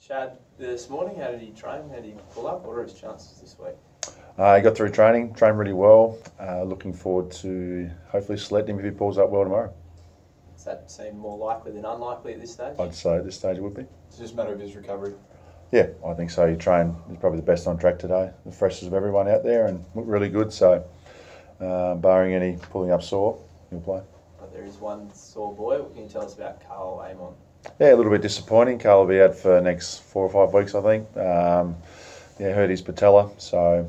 Chad, this morning, how did he train? How did he pull up? What are his chances this week? He got through training, trained really well. Looking forward to hopefully selecting him if he pulls up well tomorrow. Does that seem more likely than unlikely at this stage? I'd say at this stage it would be. It's just a matter of his recovery. Yeah, I think so. He trained, he's probably the best on track today, the freshest of everyone out there, and looked really good. So, barring any pulling up sore, he'll play. But there is one sore boy. What can you tell us about Carl Amon? Yeah, a little bit disappointing. Carl will be out for the next 4 or 5 weeks, I think. Hurt his patella, so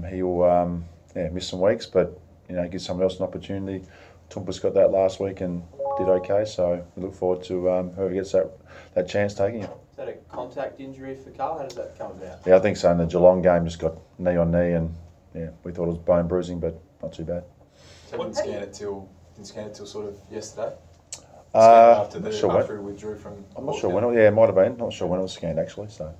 he'll miss some weeks, but give someone else an opportunity. Tumpa's got that last week and did okay, so we look forward to whoever gets that chance taking it. Is that a contact injury for Carl? How does that come about? Yeah, I think so. In the Geelong game, just got knee on knee, and we thought it was bone bruising, but not too bad. So didn't scan it till sort of yesterday. After he withdrew from. I'm not sure when. It might have been. Not sure when it was scanned actually. So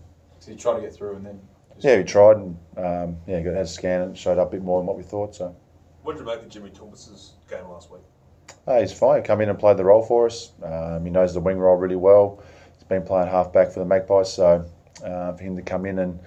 you tried to get through and then. We tried and had a scan and it showed up a bit more than what we thought. So. What did you make of Jimmy Tumpas's game last week? He's fine. He come in and played the role for us. He knows the wing role really well. He's been playing half back for the Magpies, so for him to come in and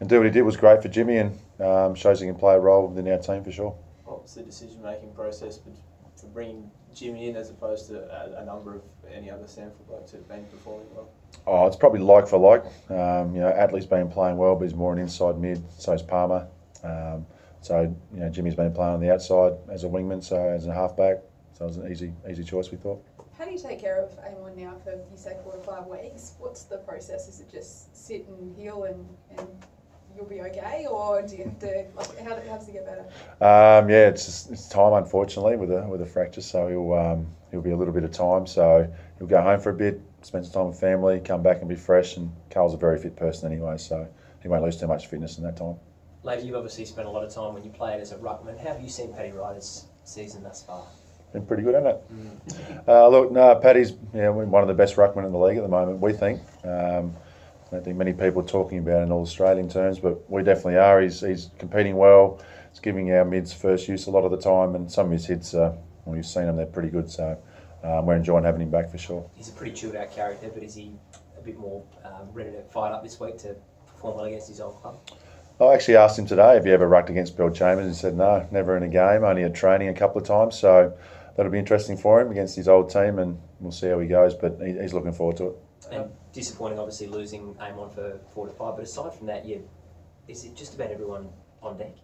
do what he did was great for Jimmy, and shows he can play a role within our team for sure. What was the decision-making process for bringing Jimmy in as opposed to a number of any other Sanford blokes who've been performing well? Oh, it's probably like for like. Atley's been playing well, but he's more an inside mid. So is Palmer. Jimmy's been playing on the outside as a wingman, so as a halfback. So it was an easy choice, we thought. How do you take care of Amon now for, you say, 4 to 5 weeks? What's the process? Is it just sit and heal and you'll be okay, or do you have to? How does he get better? It's time, unfortunately, with a fracture. So he'll be a little bit of time. So he'll go home for a bit, spend some time with family, come back and be fresh. And Carl's a very fit person anyway, so he won't lose too much fitness in that time. Lade, you've obviously spent a lot of time when you played as a ruckman. How have you seen Paddy Ryder's season thus far? Been pretty good, hasn't it? Paddy's one of the best ruckmen in the league at the moment, we think. I don't think many people are talking about it in all Australian terms, but we definitely are. He's competing well. He's giving our mids first use a lot of the time, and some of his hits, when you've seen them, they're pretty good. So we're enjoying having him back for sure. He's a pretty chilled out character, but is he a bit more ready to fight up this week to perform well against his old club? I actually asked him today if he ever rucked against Bill Chambers. He said no, never in a game, only at training a couple of times. So that'll be interesting for him against his old team, and we'll see how he goes, but he's looking forward to it. And disappointing, obviously, losing Amon for 4 to 5, but aside from that, is it just about everyone on deck?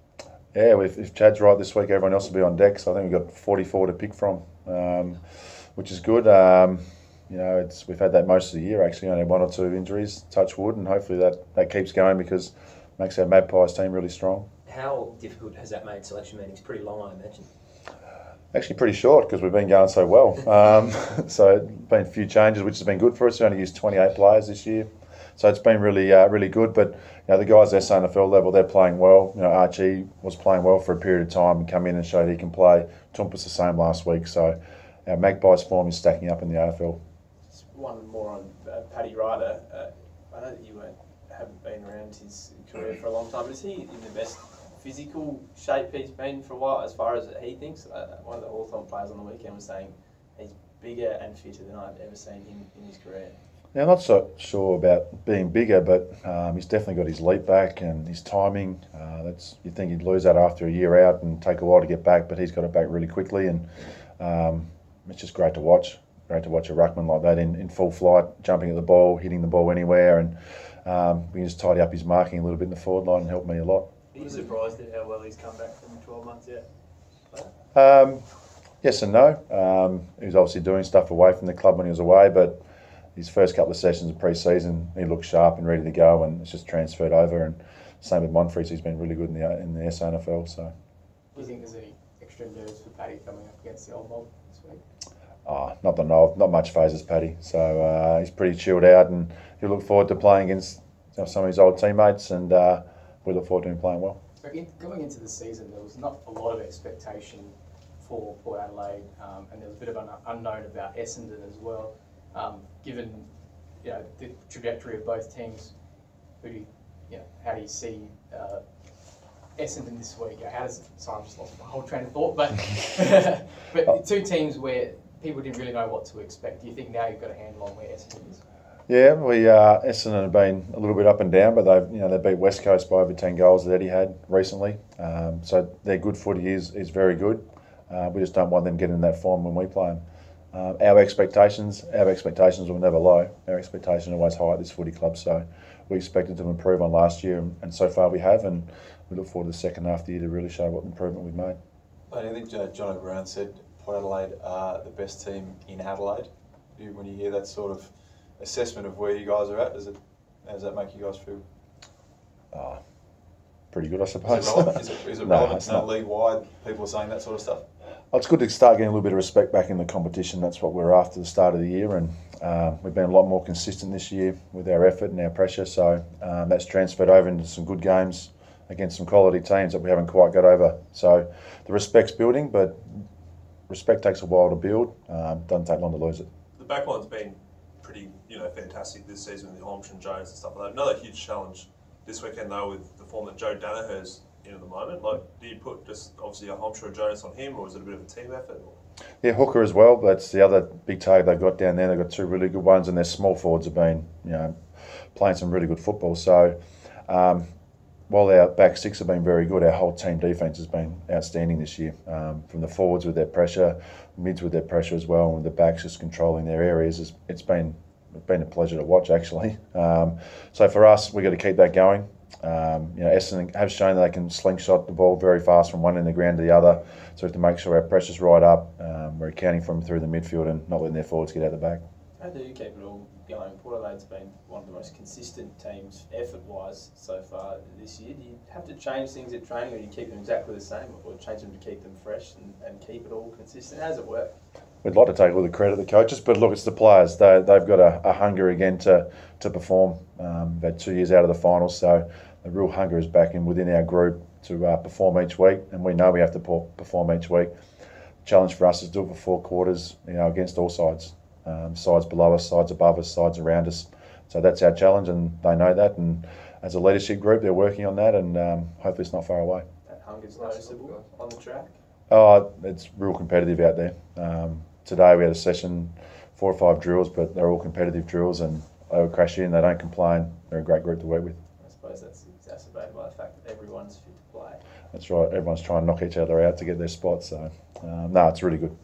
Yeah, if Chad's right this week, everyone else will be on deck, so I think we've got 44 to pick from, which is good. We've had that most of the year, actually, only 1 or 2 injuries, touch wood, and hopefully that keeps going because it makes our Magpies team really strong. How difficult has that made selection meetings? Pretty long, I imagine. Actually pretty short because we've been going so well. So been a few changes, which has been good for us. We only used 28 players this year, so it's been really good. But the guys at SANFL level, they're playing well. Archie was playing well for a period of time and come in and showed he can play. Tumpa's the same last week, so our Magpies form is stacking up in the AFL. Just one more on Paddy Ryder. I know that you haven't been around his career for a long time, but is he in the best physical shape he's been for a while, as far as he thinks? One of the Hawthorn players on the weekend was saying he's bigger and fitter than I've ever seen him in his career. Yeah, I'm not so sure about being bigger, but he's definitely got his leap back and his timing. You'd think he'd lose that after a year out and take a while to get back, but he's got it back really quickly, and it's just great to watch. Great to watch a ruckman like that in full flight, jumping at the ball, hitting the ball anywhere, and we can just tidy up his marking a little bit in the forward line and help me a lot. Are you surprised at how well he's come back from 12 months yet? Yes and no. He was obviously doing stuff away from the club when he was away, but his first couple of sessions of pre-season, he looked sharp and ready to go, and it's just transferred over. And same with Monfries, he's been really good in the SANFL. So, do you think there's any extra nerves for Paddy coming up against the old mob this week? Not that I know of. Not much phases Paddy. So he's pretty chilled out, and he'll look forward to playing against some of his old teammates, and we look forward to him playing well. So going into the season, there was not a lot of expectation for Port Adelaide, and there was a bit of an unknown about Essendon as well. Given the trajectory of both teams, how do you see Essendon this week? Sorry, I've just lost my whole train of thought. But 2 teams where people didn't really know what to expect. Do you think now you've got a handle on where Essendon is? Yeah, Essendon have been a little bit up and down, but they beat West Coast by over 10 goals that Eddie had recently. So their good footy is very good. We just don't want them getting in that form when we play them. Our expectations will never low. Our expectations are always high at this footy club. So we expected to improve on last year, and so far we have. And we look forward to the second half of the year to really show what improvement we've made. I think John O'Brien said Port Adelaide are the best team in Adelaide. When you hear that sort of assessment of where you guys are at, how does that make you guys feel? Pretty good, I suppose. Is it relevant to know league-wide people are saying that sort of stuff? Well, it's good to start getting a little bit of respect back in the competition. That's what we're after the start of the year, and we've been a lot more consistent this year with our effort and our pressure. So that's transferred over into some good games against some quality teams that we haven't quite got over. So the respect's building, but respect takes a while to build. Doesn't take long to lose it. The backline's been pretty, fantastic this season with the Holmes and Jones and stuff like that. Another huge challenge this weekend though with the form that Joe Danaher's in at the moment. Like, do you put just obviously a Holmes or a Jonas on him, or is it a bit of a team effort? Yeah, Hooker as well. That's the other big target they've got down there. They've got two really good ones, and their small forwards have been, playing some really good football. So while our back six have been very good, our whole team defence has been outstanding this year. From the forwards with their pressure, mids with their pressure as well, and with the backs just controlling their areas. It's been a pleasure to watch, actually. So for us, we've got to keep that going. Essendon have shown that they can slingshot the ball very fast from one end of the ground to the other. So we have to make sure our pressure's right up. We're accounting for them through the midfield and not letting their forwards get out the back. How do you keep it all going? Port Adelaide's been one of the most consistent teams effort-wise so far this year. Do you have to change things at training, or do you keep them exactly the same, or change them to keep them fresh and keep it all consistent? How does it work? We'd like to take all the credit to the coaches, but look, it's the players. They've got a hunger again to perform. We've had 2 years out of the finals, so the real hunger is back within our group to perform each week, and we know we have to perform each week. The challenge for us is to do it for 4 quarters, against all sides. Sides below us, sides above us, sides around us. So that's our challenge, and they know that. And as a leadership group, they're working on that, and hopefully it's not far away. That hunger's noticeable on the track? Oh, it's real competitive out there. Today we had a session, 4 or 5 drills, but they're all competitive drills, and they will crash in. They don't complain. They're a great group to work with. I suppose that's exacerbated by the fact that everyone's fit to play. That's right. Everyone's trying to knock each other out to get their spots. So, no, it's really good.